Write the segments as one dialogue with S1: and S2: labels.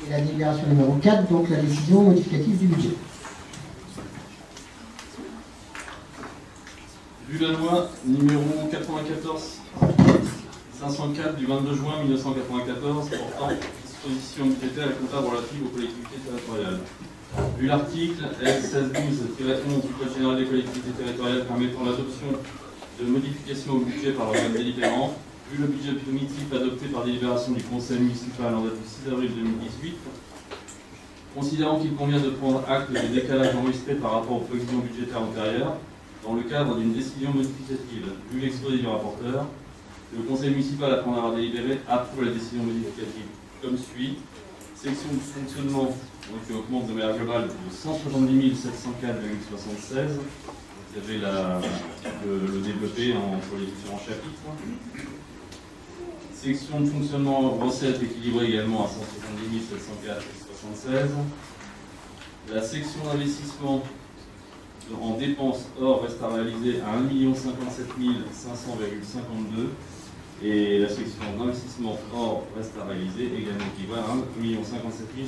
S1: Et la délibération numéro 4, donc la décision modificative du budget.
S2: Vu la loi numéro 94-504 du 22 juin 1994 portant dispositions budgétaires et comptables relatives aux collectivités territoriales. Vu l'article L1612-11 du Code général des collectivités territoriales permettant l'adoption de modifications au budget par l'organe délibérant, vu le budget primitif adopté par délibération du Conseil municipal en date du 6 avril 2018, considérant qu'il convient de prendre acte des décalages enregistrés par rapport aux prévisions budgétaires antérieures, dans le cadre d'une décision modificative, vu l'exposé du rapporteur, le Conseil municipal, après en avoir délibéré, approuve la décision modificative comme suit. Section de fonctionnement qui augmente de manière globale de 170 704,76. Vous avez le développé sur les différents chapitres. Section de fonctionnement recettes équilibrée également à 170 704,76. La section d'investissement en dépenses hors reste à réaliser à 1 057 500,52. Et la section d'investissement hors reste à réaliser également équivalent à 1 057 500,52.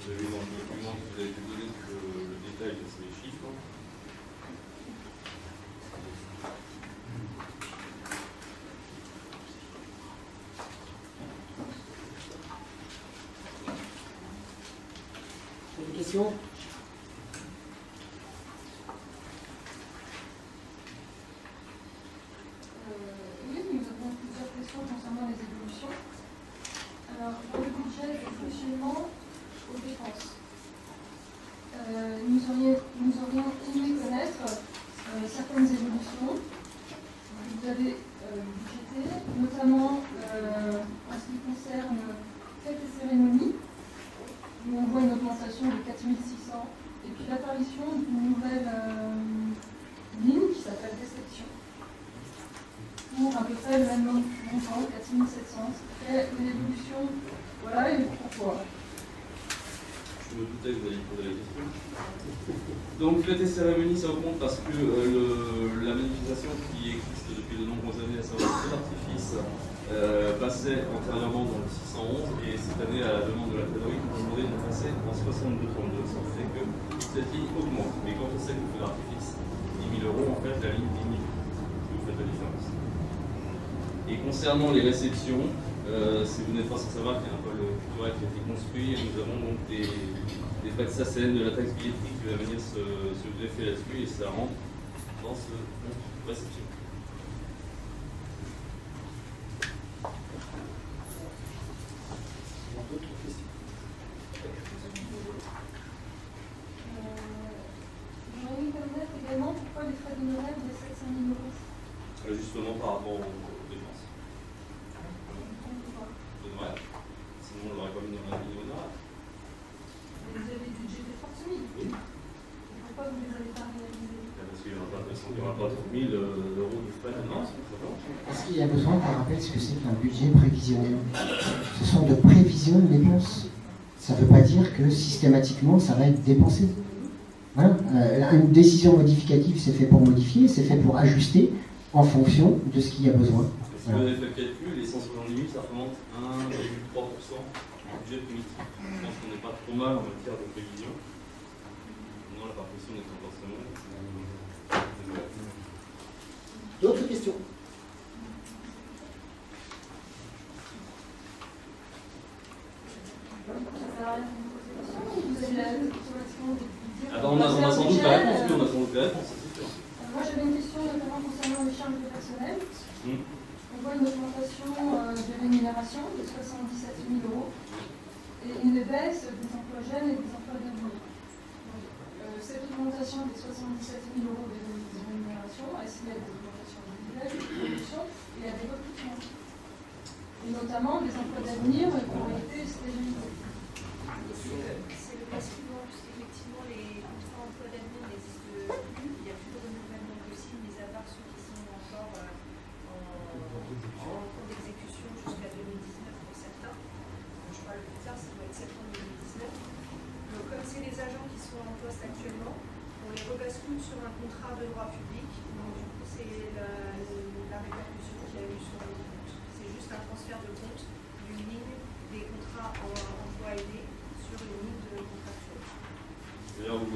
S2: Vous avez dans le document que vous avez pu donner le détail de ces chiffres.
S1: Des questions ?
S3: Oui, nous avons plusieurs questions concernant les évolutions. Alors, dans le budget de fonctionnement aux dépenses, nous aurions aimé connaître certaines évolutions que vous avez budgétées, notamment en ce qui concerne fêtes et cérémonies, où on voit une augmentation de 4 600, et puis l'apparition d'une nouvelle ligne qui s'appelle réception, pour à peu près le même montant, 4 700. C'est une évolution, voilà, et pourquoi?
S2: Je me doutais que vous alliez poser la question. Donc, fêtes et cérémonies, ça augmente parce que la manifestation qui existe depuis de nombreuses années, à savoir le feu d'artifice, passait antérieurement dans le 611, et cette année, à la demande de la trésorerie, nous avons demandé de passer en 62,32. Ça fait que cette ligne augmente. Mais quand on sait que le feu d'artifice, 10 000 €, en fait, la ligne diminue. Vous faites la différence. Et concernant les réceptions, si vous n'êtes pas sans savoir qu'il y a un pôle culturel qui a été construit, nous avons donc des frais de SACEN, de la taxe billettique qui va venir se greffer là-dessus, et ça rentre dans ce compte réception.
S1: D'autres questions ?
S3: J'aurais aimé connaître également pourquoi les frais d'honoraires de 700 000 €.
S2: Justement par rapport aux dépenses. D'honoraires. Sinon, on n'aurait pas mis dans un million d'honoraires.
S3: Vous avez budgété 30 000.
S2: Oui.
S3: Pourquoi vous ne les avez pas réalisés?
S2: Parce qu'il n'y aura pas 30 000 € de frais maintenant.
S1: Est-ce qu'il y a besoin qu'on rappelle ce que c'est qu'un budget prévisionnel? Ce sont de prévisions de dépenses. Ça ne veut pas dire que systématiquement ça va être dépensé. Voilà. Une décision modificative, c'est fait pour modifier, c'est fait pour ajuster en fonction de ce qu'il y a besoin.
S2: Si vous avez fait le calcul, les 170 000, ça représente 1,3% du budget primitif. Je pense qu'on n'est pas trop mal en matière de prévision. Non, la partition n'est pas forcément.
S1: D'autres questions?
S2: On a sans doute la réponse, oui, on a sans doute la réponse, c'est sûr.
S3: Moi j'avais une question notamment concernant les charges de personnel. On voit une augmentation de rémunération de 77 000 € et une baisse des emplois jeunes et des emplois d'avenir. Cette augmentation des 77 000 € de rémunération, est-ce qu'il y a des augmentations individuelles, des promotions, et il y a des recrutements? Et notamment des emplois d'avenir qui ont été stérilisés.
S4: C'est le cas suivant, puisqu'effectivement les contrats emploi d'avenir n'existent plus. Il n'y a plus de renouvellement possible, mis à part ceux qui sont encore en cours d'exécution jusqu'à 2019 pour certains. Je parle plus tard, ça doit être septembre 2019. Donc comme c'est les agents qui sont en poste actuellement, on les rebascule sur un contrat de droit public. Donc du coup c'est la répercussion qu'il y a eu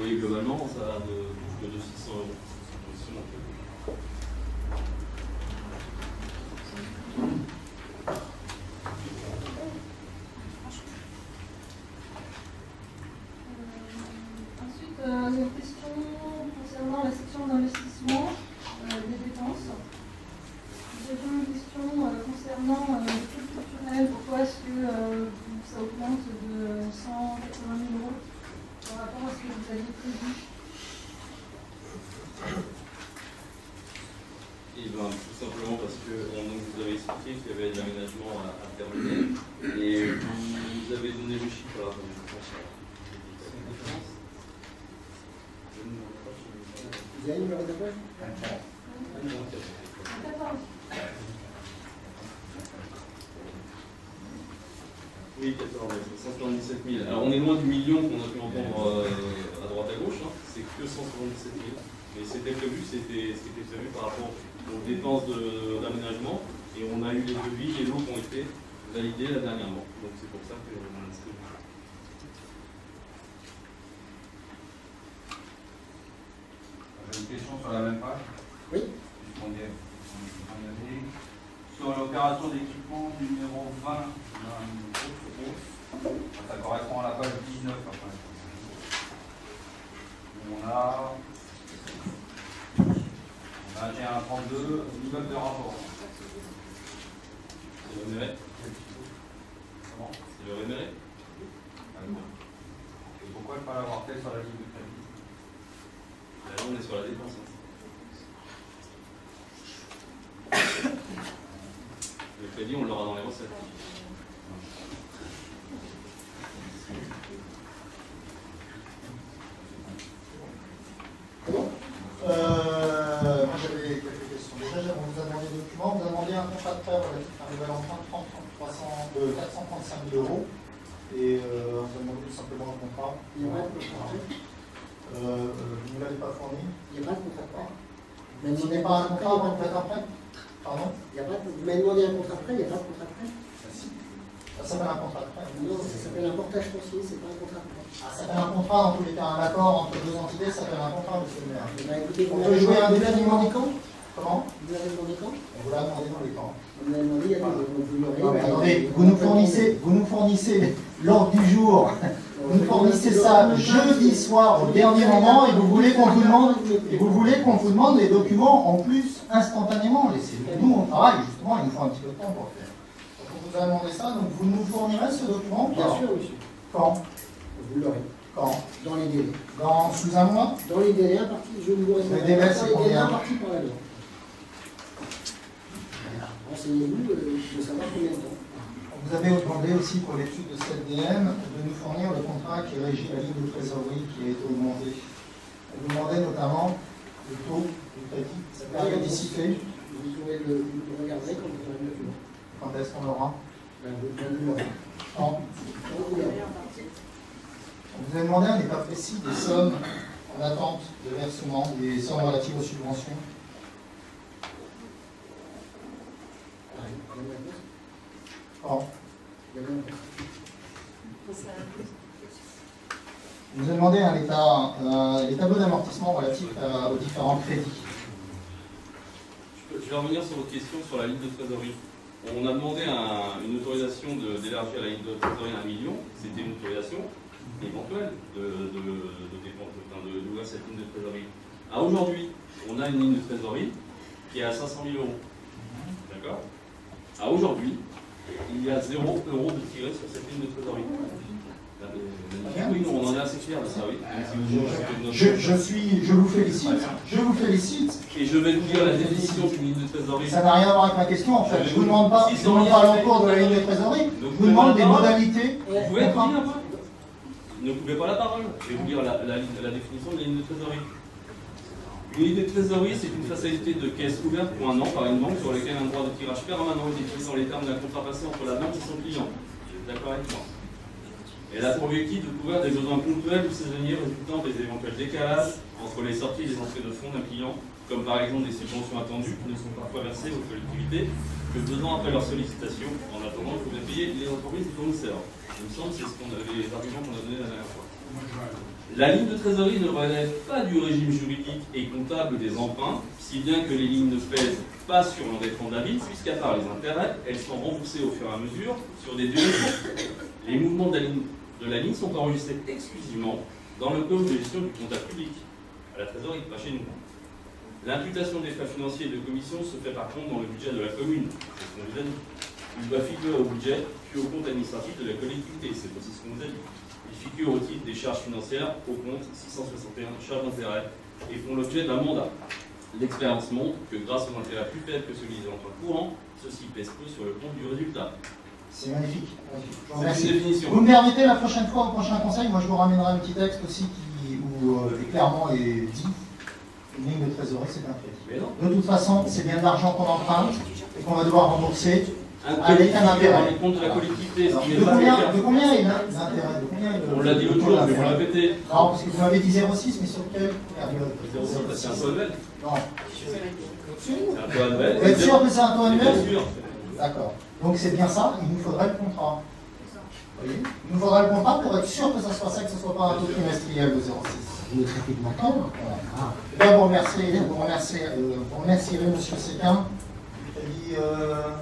S2: voyez, globalement, ça va de 600 €.
S3: Ensuite, une question concernant la section d'investissement des dépenses. J'ai une question concernant le coût culturel. Pourquoi est-ce que ça augmente de 180 000 € par rapport à ce que vous aviez prévu?
S2: Et ben, tout simplement parce que vous avez expliqué qu'il y avait de l'aménagement à terminer et vous avez donné le chiffre à la fin, je pense.
S1: Vous avez le numéro de page?
S2: Oui, 177 000. Alors on est loin du million qu'on a pu entendre à droite à gauche, hein. C'est que 177 000. Mais c'était prévu, c'était ce qui était prévu par rapport aux dépenses d'aménagement. Et on a eu les devis, les lots qui ont été validés là dernièrement. Donc c'est pour ça que on a inscrit.
S5: J'ai une question sur la même page.
S1: Oui.
S5: Sur l'opération d'équipement numéro 20, ça correspond à la page 19. Après. On a un G132, immeuble de rapport.
S2: C'est le réméré.
S5: Comment?
S2: C'est le réméré.
S5: Et pourquoi ne pas l'avoir fait sur la ligne de crédit?
S2: Là, on est sur la dépense. Hein. Le crédit, on l'aura dans les recettes.
S6: Moi j'avais quelques questions. Déjà, on vous a demandé des documents. On vous a demandé un contrat de prêt relatif à un nouvel emprunt de 435 000 €. Et on vous a demandé tout simplement un contrat.
S1: Il y a pas de contrat de prêt?
S6: Vous ne l'avez pas fourni.
S1: Il n'y a pas de contrat de prêt?
S6: Ce n'est pas un contrat avant de faire un prêt? Pardon?
S1: Vous m'avez demandé un contrat de prêt, il n'y a pas de contrat de prêt?
S6: Si. Ça s'appelle un contrat de prêt.
S1: Non, ça s'appelle un portage foncier, c'est pas un contrat de prêt.
S6: Ah, ça s'appelle un contrat, en tous les cas, un accord entre deux entités, ça s'appelle un contrat, monsieur le maire.
S1: Eh ben, écoutez,
S6: On peut jouer un
S1: l'avez demandé quand?
S6: Comment?
S1: Vous l'avez demandé quand?
S6: On vous l'a demandé dans les temps.
S1: On me l'a demandé il y a deux jours, donc vous l'aurez.
S6: Non, mais attendez, vous nous fournissez l'ordre du jour. Vous nous fournissez ça jeudi soir au dernier moment et vous voulez qu'on vous demande les documents en plus instantanément. Laissez-nous, on travaille justement, il nous faut un petit peu de temps pour le faire. Donc on vous a demandé ça, donc vous nous fournirez ce document?
S1: Bien sûr, monsieur.
S6: Quand?
S1: Vous l'aurez.
S6: Quand?
S1: Dans les délais.
S6: Sous un mois?
S1: Dans les délais impartis, je vous réponds.
S6: Les délais, c'est
S1: dans les délais
S6: combien?
S1: impartis par la loi. Renseignez-vous de savoir combien de temps.
S6: Vous avez demandé aussi pour l'étude de cette DM de nous fournir le contrat qui régit la ligne de trésorerie qui a été augmentée. On vous demandait notamment le taux du crédit, ça peut être dissipé.
S1: Vous pouvez le regarder quand vous aurez le document.
S6: Quand est-ce qu'on l'aura?
S1: Vous l'aurez.
S6: Quand?
S1: Quand vous l'aurez.
S6: On vous a demandé un état précis des sommes en attente de versement, des sommes relatives aux subventions. Quand? On vous a demandé les tableaux d'amortissement relatifs aux différents crédits.
S2: Je vais revenir sur votre question sur la ligne de trésorerie. On a demandé une autorisation d'élargir la ligne de trésorerie à 1 million. C'était une autorisation éventuelle d'ouvrir cette ligne de trésorerie. Aujourd'hui, on a une ligne de trésorerie qui est à 500 000 €. D'accord? Aujourd'hui, il y a 0 € de tiré sur cette ligne de trésorerie. Oui, non, on en est assez fiers de ça, oui.
S6: Je vous félicite. Je vous félicite.
S2: Et je vais vous dire la définition d'une ligne de trésorerie.
S6: Ça n'a rien à voir avec ma question en fait. Je ne vous demande pas l'encours de la ligne de trésorerie. Je vous demande des modalités.
S2: Vous pouvez être un peu. Ne coupez pas la parole. Je vais vous dire la définition de la ligne de trésorerie. Une ligne de trésorerie, c'est une facilité de caisse ouverte pour un an par une banque sur laquelle un droit de tirage permanent est défini dans les termes d'un contrat passé entre la banque et son client. Vous êtes d'accord avec moi? Elle a pour objectif de couvrir des besoins ponctuels ou saisonniers résultant des éventuels décalages entre les sorties et les entrées de fonds d'un client, comme par exemple des subventions attendues qui ne sont parfois versées aux collectivités que 2 ans après leur sollicitation, en attendant, il faut bien payer les entreprises et fournisseurs. Il me semble que c'est les arguments qu'on a donnés la dernière fois. La ligne de trésorerie ne relève pas du régime juridique et comptable des emprunts, si bien que les lignes ne pèsent pas sur l'endettement de la ligne, puisqu'à part les intérêts, elles sont remboursées au fur et à mesure sur des durées. Les mouvements de la ligne sont enregistrés exclusivement dans le compte de gestion du comptable public, à la trésorerie, pas chez nous. L'imputation des frais financiers et de commission se fait par contre dans le budget de la commune, c'est ce qu'on vous a dit. Il doit figurer au budget, puis au compte administratif de la collectivité, c'est aussi ce qu'on vous a dit. Ils figurent au titre des charges financières au compte 661 charges d'intérêt et font l'objet d'un mandat. L'expérience montre que grâce aux intérêts plus faibles que celui des emprunts courants, ceci pèse peu sur le compte du résultat.
S6: C'est magnifique.
S2: C'est une définition.
S6: Vous me permettez la prochaine fois, au prochain conseil, moi je vous ramènerai un petit texte aussi où clairement est dit une ligne de trésorerie, c'est un crédit. De toute façon, c'est bien de l'argent qu'on emprunte et qu'on va devoir rembourser. Avec un intérêt.
S2: Dans les comptes de la collectivité.
S6: De combien est l'intérêt?
S2: On l'a dit l'autre jour, mais on l'a répété.
S6: Non, parce que vous m'avez dit 0,6, mais sur quel?
S2: 0,6, c'est un taux annuel.
S6: Non.
S2: C'est un taux annuel.
S6: Vous êtes sûr que c'est un taux annuel?
S2: Bien sûr.
S6: D'accord. Donc c'est bien ça, il nous faudrait le contrat. Vous voyez, il nous faudrait le contrat pour être sûr que ça soit ça, que ce ne soit pas un taux trimestriel de 0,6.
S1: Vous le traitez de maintenant.
S6: Bien, vous remercierez M. Séquin. Il a dit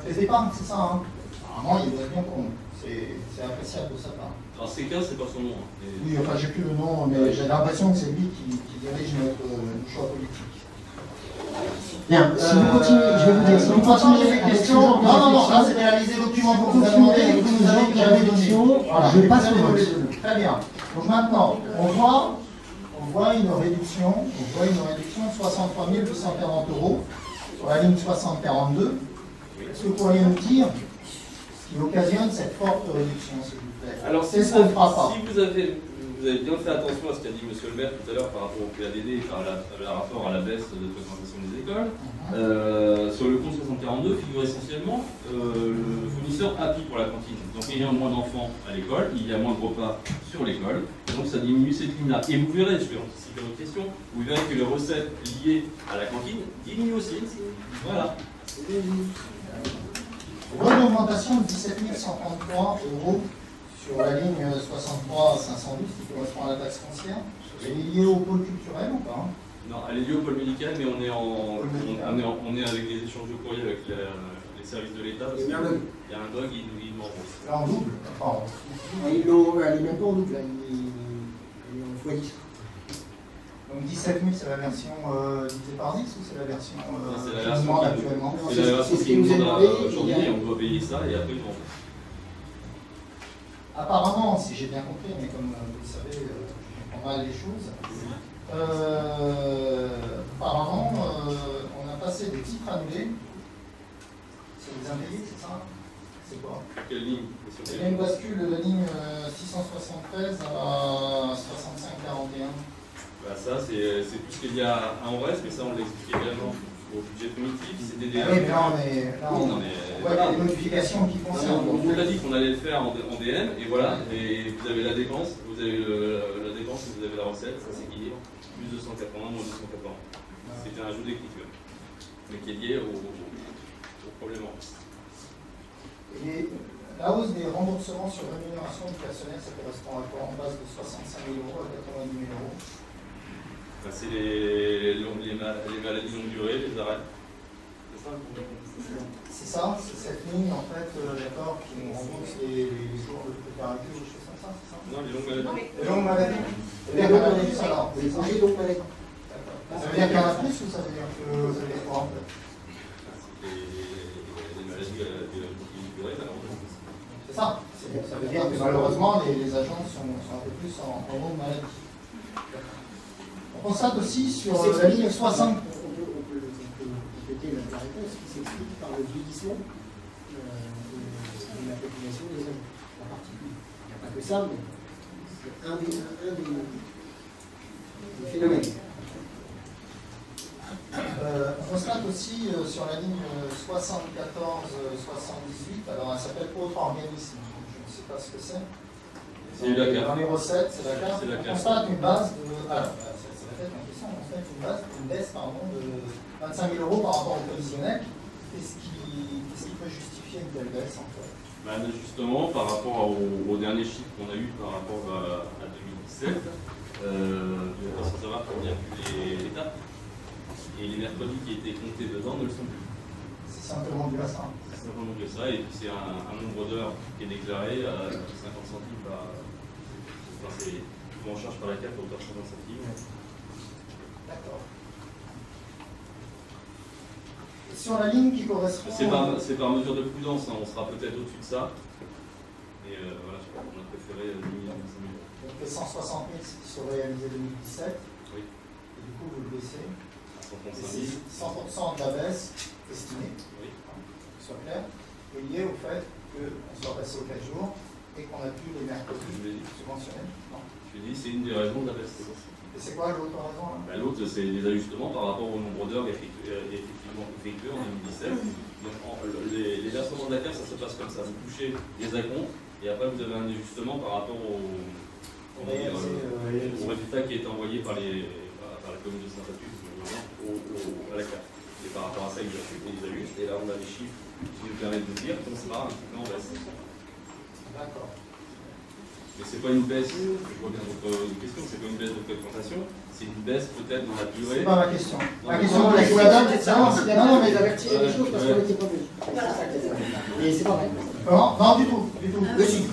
S6: les épargnes, c'est ça, hein? Apparemment, il doit être bien con. C'est appréciable de sa part.
S2: Alors Séquin, c'est pas son nom. Hein.
S6: Oui, enfin, j'ai plus le nom, mais j'ai l'impression que c'est lui qui dirige notre choix politique.
S1: Bien, si vous continuez, je vais vous dire, si vous continuez
S6: les questions, non, là c'était réaliser le document que vous avez demandé et que vous nous avez déjà donné. Voilà,
S1: je passe au vote.
S6: Très bien. Donc maintenant, on voit une réduction de 63 840 € sur la ligne 6042. Est-ce que vous pourriez nous dire ce qui occasionne cette forte réduction, s'il vous plaît?
S2: Alors,
S6: c'est ce qu'on ne fera pas.
S2: Si vous avez bien fait attention à ce qu'a dit M. le maire tout à l'heure par rapport au PADD et par rapport à la baisse de fréquentation des écoles, sur le compte 6042 figure essentiellement le fournisseur API pour la cantine. Donc il y a moins d'enfants à l'école, il y a moins de repas sur l'école, donc ça diminue cette ligne-là. Et vous verrez, je vais anticiper votre question, vous verrez que les recettes liées à la cantine diminuent aussi. Voilà.
S6: Une augmentation de 17 133 € sur la ligne 63 512 qui correspond à la taxe foncière. Elle est liée au pôle culturel ou pas?
S2: Non, elle est liée au pôle médical, mais on est avec des échanges de courrier avec les services de l'État. Il y a un dog, il nous rembourse.
S6: Là en double? Enfin,
S1: elle est même pas en double, elle est en x10.
S6: Donc 17 000, c'est la version divisée par 10 ou c'est la version
S2: c'est la
S6: qui nous
S2: version
S6: demande actuellement?
S2: C'est la version qui nous demande aujourd'hui, on doit payer ça et après ils vont.
S6: Apparemment, si j'ai bien compris, mais comme vous le savez, je comprends mal les choses, apparemment, on a passé des titres annulés sur les impayés, c'est ça? C'est quoi?
S2: Quelle ligne?
S6: Il y a une bascule de la ligne 673 à 6541.
S2: Bah ça, c'est tout ce qu'il y a à Anvers, mais ça on l'explique également au budget primitif, c'est des
S6: Ah oui, mais là, on voit qu'il y a des modifications qui concernent.
S2: On vous a dit qu'on allait le faire en DM, et voilà, et vous avez la dépense, vous avez la dépense et vous avez la recette, ça s'équilibre, plus 280, moins 280. C'était un ajout d'écriture, mais qui est lié au problème.
S6: Et la hausse des remboursements sur rémunération du personnel, ça correspond à quoi? En base de 65 000 € à 90 000 €.
S2: C'est les maladies longue durée, les arrêts.
S6: C'est ça, c'est cette ligne en fait, d'accord, qui nous rembourse les jours de précarité ou des choses comme ça, c'est ça?
S2: Non, les longues maladies.
S6: Les longues maladies. Les longues maladies, alors.
S1: Les congés longues maladies.
S6: Ça veut dire qu'il y en a plus ou ça veut dire que ça veut dire quoi en fait?
S2: Les maladies de longue durée, malheureusement.
S6: C'est ça. Ça veut dire que malheureusement les agents sont un peu plus en longue maladie. On constate aussi sur la ligne 60.
S1: On peut compléter la réponse qui s'explique par le vieillissement de la population des hommes, en particulier. Il n'y a pas que ça, mais c'est un des phénomènes.
S6: On constate aussi sur la ligne 74-78, alors elle s'appelle autre organisme, je ne sais pas ce que c'est.
S2: C'est la carte.
S6: Dans les recettes, c'est la carte.
S2: On
S6: constate une base de. Alors, c'est la tête en question, on constate une baisse de 25 000 € par rapport au prévisionnel. Qu'est-ce qui peut justifier une telle baisse en fait?
S2: Ben, justement, par rapport au dernier chiffre qu'on a eu par rapport à 2017, il faut savoir qu'on n'y a plus les dates. Et les mercredis qui étaient comptés dedans ne le sont plus.
S6: C'est simplement dû à ça.
S2: C'est simplement que ça, et puis c'est un nombre d'heures qui est déclaré à 50 centimes par. Enfin, c'est pris en charge par la CAF à hauteur de 50 centimes.
S6: D'accord. Sur la ligne qui correspond.
S2: C'est par mesure de prudence, hein. On sera peut-être au-dessus de ça. Et voilà, on a préféré diminuer 5 000 euros.
S6: Donc les 160 000 qui sont réalisés en 2017.
S2: Oui.
S6: Et du coup, vous le baissez.
S2: À 135
S6: Et
S2: 000.
S6: c'est 100% de la baisse estimée,
S2: Oui.
S6: que ce soit clair, est lié au fait qu'on soit passé aux 4 jours et qu'on a pu les mercredis subventionnés. Non.
S2: Je lui dis, c'est une des raisons de la baisse.
S6: Et c'est quoi l'autre raison là?
S2: L'autre, c'est les ajustements par rapport au nombre d'heures effectivement effectuées en 2017. Donc, les versements de la CAF, ça se passe comme ça. Vous touchez les acomptes et après vous avez un ajustement par rapport au résultat qui est envoyé par la commune de Saint-Patrick à la CAF. Et par rapport à ça, ils ajustent. Et là, on a des chiffres qui nous permettent de dire qu'on sera un petit peu en baisse.
S6: D'accord.
S2: Mais c'est pas une baisse, je vois bien votre question, c'est pas une baisse de fréquentation, c'est une baisse peut-être dans la durée.
S6: C'est pas ma question. Ma question,
S1: Non,
S6: je vous la donne.
S1: non, mais j'avertis les choses parce qu'on était pas venus. Et c'est pas vrai.
S6: Non, du tout.
S1: Le si.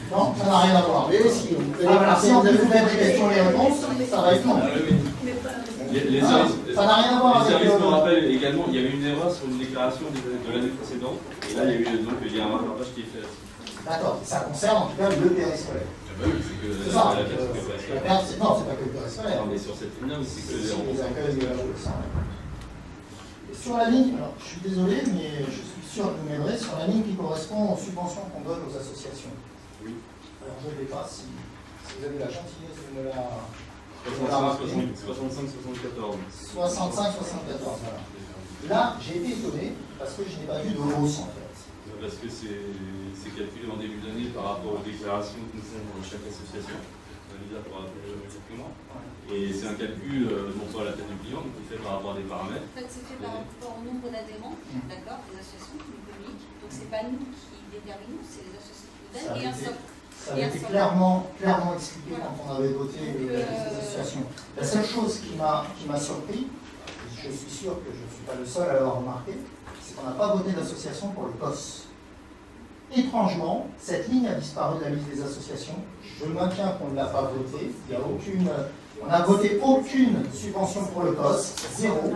S6: Non, ça n'a rien à voir.
S1: Mais si,
S6: Si on peut vous mettre les questions et les réponses, ça va être long. Ça n'a rien à voir
S2: Les
S6: avec.
S2: services me rappellent également, il y avait une erreur sur une déclaration de l'année précédente, et là il y a un rattrapage qui est fait.
S6: D'accord, ça concerne en tout cas le périscolaire.
S2: C'est
S6: ça.
S2: la carte
S6: Non, c'est pas que le périscolaire.
S2: Non, mais sur cette ligne-là, c'est que les
S6: C'est les
S2: remboursements.
S6: accueils de la Chaux-de-Saint. Et sur la ligne, alors je suis désolé, mais je suis sûr que vous m'aiderez, sur la ligne qui correspond aux subventions qu'on donne aux associations.
S2: Oui.
S6: Alors je ne sais pas si vous avez la gentillesse de me la.
S2: 65-74.
S6: 65-74, voilà. Là, j'ai été étonné parce que je n'ai pas vu de hausse en fait.
S2: Parce que c'est calculé en début d'année par rapport aux déclarations que nous faisons dans chaque association. Et c'est un calcul, non pas à la tête du client, mais qui est fait par rapport à des paramètres.
S7: En fait, c'est fait par rapport au nombre d'adhérents, d'accord, des associations publiques. Donc, c'est pas nous qui déterminons, c'est les associations qui nous donnent et un socle.
S6: Ça avait été clairement expliqué quand on avait voté les associations. La seule chose qui m'a surpris, je suis sûr que je ne suis pas le seul à l'avoir remarqué, c'est qu'on n'a pas voté d'association pour le COS. Étrangement, cette ligne a disparu de la liste des associations. Je maintiens qu'on ne l'a pas votée. On n'a voté aucune subvention pour le COS, zéro.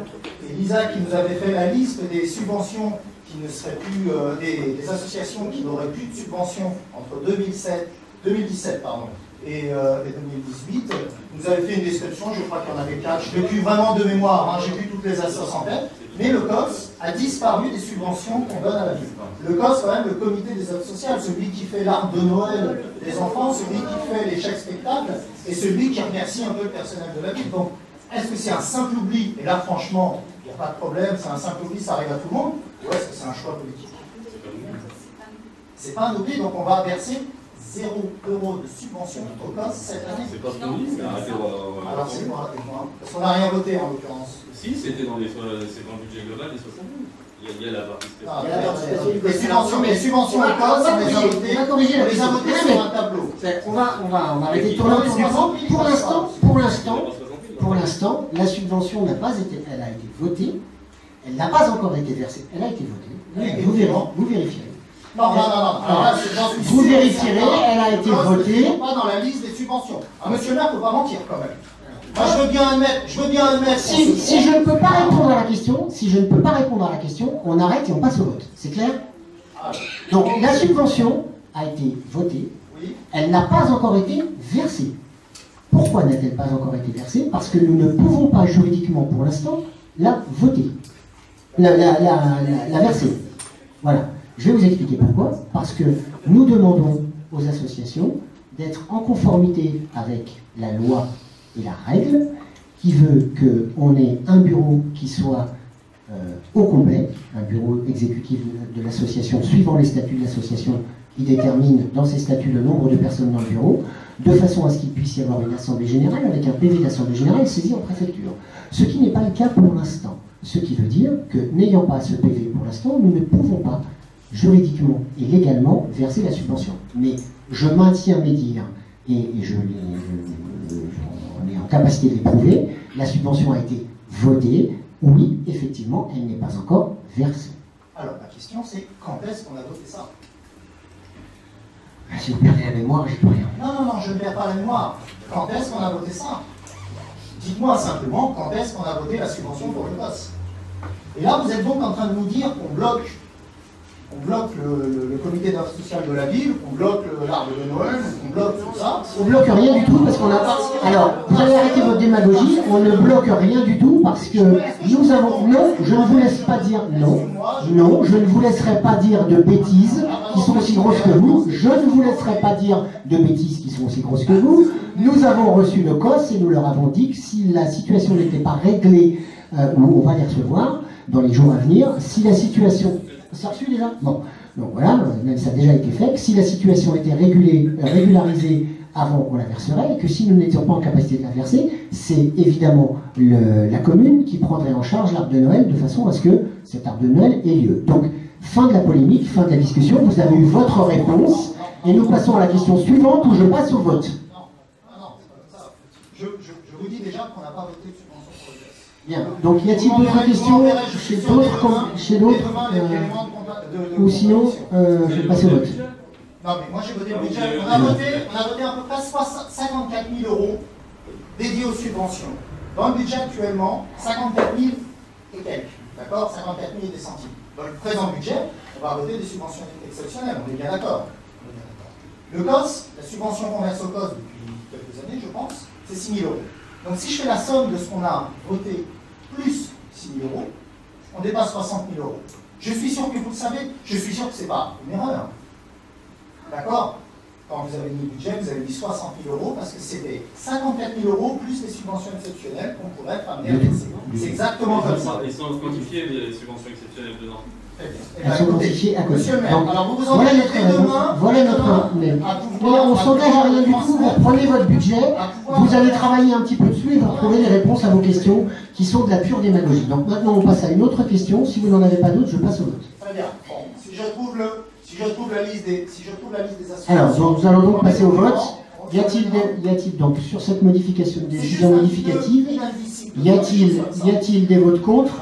S6: Et Lisa qui nous avait fait la liste des subventions qui ne seraient plus, des associations qui n'auraient plus de subventions entre 2017 et 2018, nous avait fait une description, je crois qu'il y en avait 4. Je l'ai plus vraiment de mémoire, hein, j'ai plus toutes les associations en tête. Mais le COS a disparu des subventions qu'on donne à la ville. Le COS, quand même, le comité des aides sociales, celui qui fait l'arbre de Noël des enfants, celui qui fait les chèques spectacles, et celui qui remercie un peu le personnel de la ville. Donc, est-ce que c'est un simple oubli? Et là, franchement, il n'y a pas de problème, c'est un simple oubli, ça arrive à tout le monde. Ou est-ce que c'est un choix politique? C'est pas un oubli, donc on va verser 0 € de subvention au COS cette année.
S2: C'est pas ce qu'on dit, mais arrêtez.
S6: Alors c'est quoi? Parce qu'on n'a rien voté en l'occurrence.
S2: Si, c'était dans le budget global des 60 000. Il y a la partie
S6: spéciale. Les subventions au COS, on les a votées. On les a votées sur un tableau.
S1: On va arrêter de tourner autour du pot. Pour l'instant, la subvention n'a pas été, elle a été votée. Elle n'a pas encore été versée. Elle a été votée. Vous vérifierez.
S6: Non. Alors là,
S1: vous vérifierez, elle a été votée.
S6: Pas dans la liste des subventions. Un monsieur le maire ne peut pas mentir quand même. Moi, je veux bien admettre.
S1: Si je ne peux pas répondre à la question, on arrête et on passe au vote. C'est clair? Donc la subvention a été votée.
S6: Oui.
S1: Elle n'a pas encore été versée. Pourquoi n'a-t-elle pas encore été versée? Parce que nous ne pouvons pas juridiquement pour l'instant la voter, la verser. Voilà. Je vais vous expliquer pourquoi. Parce que nous demandons aux associations d'être en conformité avec la loi et la règle qui veut qu'on ait un bureau qui soit au complet, un bureau exécutif de l'association suivant les statuts de l'association qui détermine dans ses statuts le nombre de personnes dans le bureau, de façon à ce qu'il puisse y avoir une assemblée générale avec un PV d'assemblée générale saisi en préfecture. Ce qui n'est pas le cas pour l'instant. Ce qui veut dire que, n'ayant pas ce PV pour l'instant, nous ne pouvons pas, juridiquement et légalement, verser la subvention. Mais je maintiens mes dires, et on est en capacité de les prouver, la subvention a été votée, oui, effectivement, elle n'est pas encore versée.
S6: Alors, la question c'est, quand est-ce qu'on a voté ça?
S1: Si vous perdez la mémoire, j'y peux rien.
S6: Non, je ne perds pas la mémoire. Quand est-ce qu'on a voté ça? Dites-moi simplement quand est-ce qu'on a voté la subvention pour le COS. Et là, vous êtes donc en train de nous dire qu'on bloque le comité d'offres sociales de la ville, qu'on bloque l'arbre de Noël, qu'on bloque tout ça.
S1: On bloque rien du tout parce qu'on a pas. Alors, vous allez arrêter votre démagogie, on ne bloque rien du tout parce que nous avons. Non, je ne vous laisse pas dire non. Non, je ne vous laisserai pas dire de bêtises qui sont aussi grosses que vous. Je ne vous laisserai pas dire de bêtises qui sont aussi grosses que vous. Nous avons reçu nos COS et nous leur avons dit que si la situation n'était pas réglée, ou on va les recevoir dans les jours à venir, si la situation. C'est reçu déjà? Bon, donc voilà, même ça a déjà été fait, que si la situation était régularisée avant, on la verserait, et que si nous n'étions pas en capacité de la verser, c'est évidemment la commune qui prendrait en charge l'arbre de Noël de façon à ce que cet arbre de Noël ait lieu. Donc, fin de la polémique, fin de la discussion, vous avez eu votre réponse, et nous passons à la question suivante où je passe au vote.
S6: Non, je vous dis déjà qu'on n'a pas voté de subvention pour le COS.
S1: Bien, donc y a-t-il d'autres questions chez d'autres ou sinon, je vais passer au vote.
S6: Non, mais moi j'ai voté le budget. On a voté à peu près 54 000 € dédiés aux subventions. Dans le budget actuellement, 54 000 et quelques. D'accord, 54 000 et des centimes. Dans le présent budget, on va voter des subventions exceptionnelles. On est bien d'accord. Le COS, la subvention qu'on verse au COS depuis quelques années, je pense, c'est 6 000 €. Donc si je fais la somme de ce qu'on a voté plus 6 000 €, on dépasse 60 000 €. Je suis sûr que vous le savez, je suis sûr que ce n'est pas une erreur. D'accord? Quand vous avez mis le budget, vous avez mis 60 000 € parce que c'était 54 000 € plus les subventions exceptionnelles qu'on pourrait être amené à verser. C'est exactement comme ça.
S2: Ils sont quantifiés les subventions exceptionnelles dedans.
S1: Elles sont quantifiées à côté.
S6: Monsieur le maire, alors vous vous
S1: Voilà
S6: engagez
S1: notre réponse.
S6: demain.
S1: Voilà notre. Mais on s'engage à rien du tout. Vous prenez votre budget, vous allez travailler un petit peu dessus et vous retrouvez les réponses à vos questions qui sont de la pure démagogie. Donc maintenant, on passe à une autre question. Si vous n'en avez pas d'autres, je passe au vote.
S6: Très bien. Bon, si je trouve la liste des associations.
S1: Alors, nous allons donc passer au vote. Y a-t-il donc sur cette modification, décision modificative, y a-t-il des votes contre?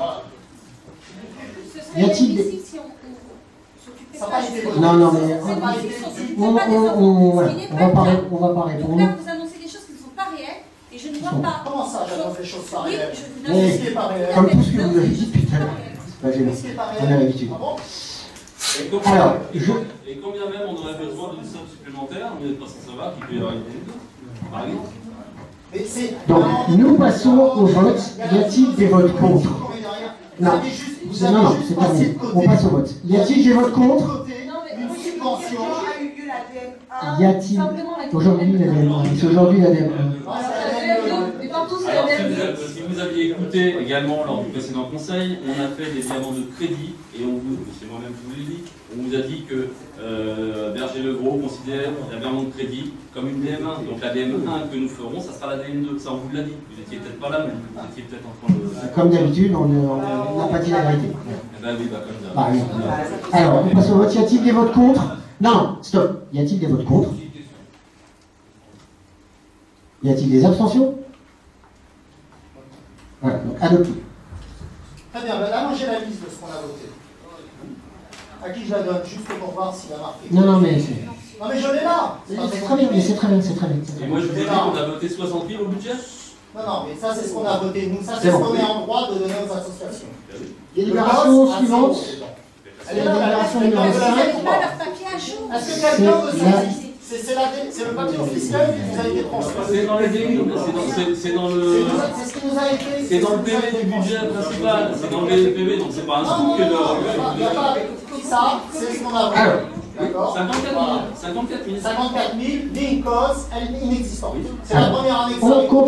S1: Y a-t-il des... Non, mais on va pas répondre.
S7: Donc là, vous annoncez des choses qui ne sont pas réelles, et je ne vois pas.
S6: Comment ça, j'annonce des choses pas réelles?
S7: Oui,
S6: Qu'est-ce qui est pas réel?
S1: Comme tout ce que vous avez dit depuis tout à l'heure. C'est pas gênant.
S6: Qu'est-ce qui est pas
S1: On a
S6: réel?
S1: l'habitude.
S6: Ah bon?
S1: Alors,
S2: Et combien même on aurait besoin d'une somme supplémentaire, on n'est pas sans savoir qu'il peut y avoir une idée, par exemple.
S6: Mais c'est...
S1: donc, nous passons au vote. Y a-t-il des votes contre? Non,
S6: Vous avez
S1: non,
S6: juste
S1: c'est
S6: passé
S1: terminé.
S6: de côté.
S1: On passe au vote. Y a-t-il des votes contre?
S6: Une subvention.
S1: Y a-t-il aujourd'hui l'ADEME? C'est aujourd'hui l'ADEME.
S3: Et partout, c'est
S2: Alors,
S3: la même.
S2: si vous aviez écouté également lors du précédent conseil, on a fait des virements de crédit, et c'est moi-même qui vous l'ai dit, on vous a dit que Berger-Legros considère la virement de crédit comme une DM1. Donc la DM1 que nous ferons, ça sera la DM2. Ça, on vous l'a dit. Vous n'étiez peut-être pas là, mais vous étiez peut-être en train de...
S1: Comme d'habitude, on n'a pas dit la vérité.
S2: Eh ben oui, bah comme ça.
S1: Bah, oui. Alors, on passe au vote. Y a-t-il des votes contre? Non, stop. Y a-t-il des votes contre? Y a-t-il des abstentions? Voilà, donc adopté.
S6: Très bien, ben là, moi j'ai la liste de ce qu'on a voté. À qui je la donne, juste pour voir s'il a marqué.
S1: Non, mais c'est...
S6: Non, mais je l'ai là.
S1: C'est très bien, mais c'est très bien, c'est très bien.
S2: Et moi, je vous ai dit qu'on a voté 60 000 au budget.
S6: Non, mais ça, c'est ce qu'on a voté. Nous, ça,
S1: C'est
S6: c'est ce
S1: bon.
S6: qu'on est en droit de donner aux associations.
S1: Délibération suivante.
S6: Elle est là,
S1: Délibération
S6: la
S1: numéro
S6: liste.
S1: 5.
S7: Vous n'avez pas leur papier à jour.
S6: Est-ce que quelqu'un veut
S1: C'est la-
S6: saisir? C'est le papier officiel qui nous a été transmis.
S2: C'est dans les DU, c'est dans le...
S6: C'est ce qui nous a été.
S2: C'est dans le PV du budget principal, c'est dans le PV, donc c'est pas un scoop que
S6: Il n'y a
S2: de...
S6: pas ça, c'est ce qu'on a voté.
S1: Alors.
S6: D'accord.
S2: 54 000.
S6: 54 000, ligne cause, elle est inexistante. C'est la première annexion.
S1: On continue.